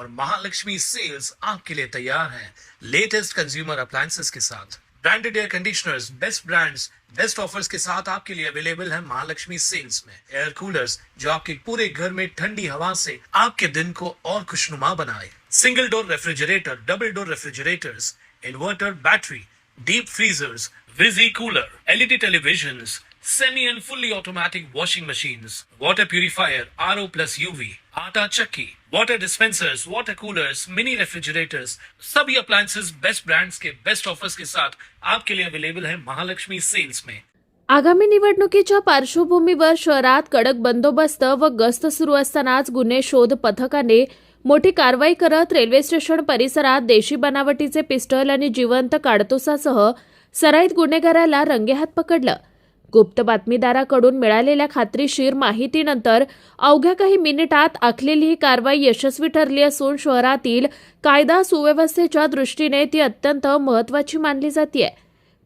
और महालक्ष्मी सेल्स आपके लिए तैयार है लेटेस्ट कंज्यूमर अप्लायंसेस के साथ। Branded air conditioners, best brands, best offers के साथ आपके लिए अवेलेबल है महालक्ष्मी सेल्स में। एयर कूलर्स जो आपके पूरे घर में ठंडी हवा से आपके दिन को और खुशनुमा बनाए। Single door refrigerator, double door refrigerators, inverter battery, deep freezers, visi cooler, LED televisions, semi and fully automatic washing machines, water purifier, RO plus UV, आटा चक्की, water dispensers, water coolers, mini refrigerators, सभी appliances best brands के best offers के साथ आपके लिए available है Mahalakshmi sales में। आगामी निवडणुकीच्या पार्श्वभूमीवर शहरात कडक बंदोबस्त व गस्त सुरू असतानाच गुन्हे शोध पथकाने मोठी कारवाई करत रेल्वे स्टेशन परिसरात देशी बनावटीचे पिस्टल आणि जिवंत काडतुसासह सराईत गुन्हेगाराला रंगेहात पकडलं। गुप्त बातमीदाराकडून मिळालेल्या खात्रीशीर माहितीनंतर अवघ्या काही मिनिटात आखलेली ही कारवाई यशस्वी ठरली असून शहरातील कायदा सुव्यवस्थेच्या दृष्टीने ती अत्यंत महत्त्वाची मानली जाते।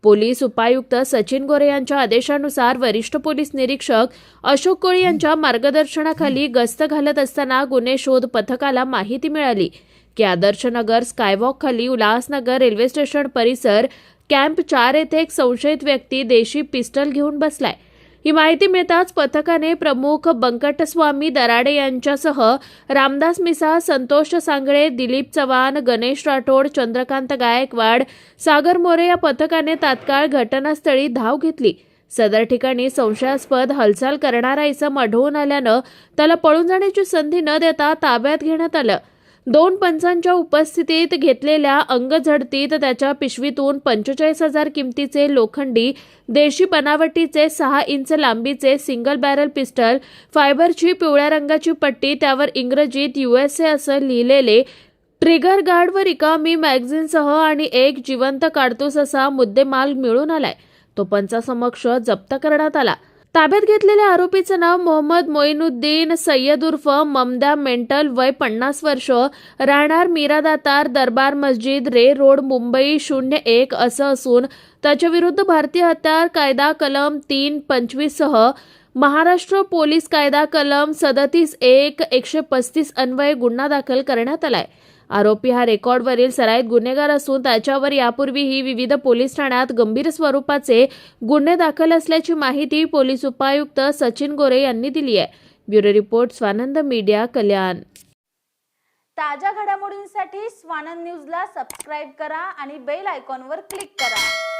पोलीस उपायुक्त सचिन गोरे यांच्या आदेशानुसार वरिष्ठ पोलीस निरीक्षक अशोक कोळी यांच्या मार्गदर्शनाखाली गस्त घालत असताना गुन्हे शोध पथकाला माहिती मिळाली की आदर्शनगर स्कायवॉक खाली उल्हासनगर रेल्वे स्टेशन परिसर कॅम्प 4 येथे एक संशयित व्यक्ती देशी पिस्टल घेऊन बसलाय। ही माहिती मिळताच पथकाने प्रमुख बंकटस्वामी दराडे यांच्यासह रामदास मिसा, संतोष सांगळे, दिलीप चव्हाण, गणेश राठोड, चंद्रकांत गायकवाड, सागर मोरे या पथकाने तात्काळ घटनास्थळी धाव घेतली। सदर ठिकाणी संशयास्पद हालचाल करणारा इसम आढळून आल्यानं त्याला पळून जाण्याची संधी न देता ताब्यात घेण्यात आलं। 2 पंचांच्या उपस्थितीत घेतलेल्या अंगझडतीत त्याच्या पिशवीतून 45,000 किमतीचे लोखंडी देशी बनावटीचे 6 इंच लांबीचे सिंगल बॅरल पिस्टल, फायबरची पिवळ्या रंगाची पट्टी, त्यावर इंग्रजीत USA असं लिहिलेले ट्रिगर गार्ड व रिकामी मॅगझिनसह आणि एक जिवंत काडतूस असा मुद्देमाल मिळून आलाय। तो पंचासमक्ष जप्त करण्यात आला। ताब्यात घेतलेल्या आरोपीचं नाव मोहम्मद मोइनुद्दीन सय्यद उर्फ ममदा मेंटल, वय 50 वर्ष, राहणार मीरा दातार, दरबार मस्जिद, रे रोड, मुंबई 01 असं असून त्याच्या विरुद्ध भारतीय हत्यार कायदा कलम 325 सह महाराष्ट्र पोलीस कायदा कलम 37(1) 135 अन्वये गुन्हा दाखल करण्यात आलाय। आरोपी हा रेकॉर्डवरील सराईत गुन्हेगार असून त्याच्यावर यापूर्वीही विविध पोलीस ठाण्यात गंभीर स्वरूपाचे गुन्हे दाखल असल्याची माहिती पोलीस उपायुक्त सचिन गोरे यांनी दिली आहे। ब्युरो रिपोर्ट, स्वानंद मीडिया, कल्याण। ताज्या घडामोडींसाठी स्वानंद न्यूजला सबस्क्राइब करा आणि बेल आयकॉनवर क्लिक करा।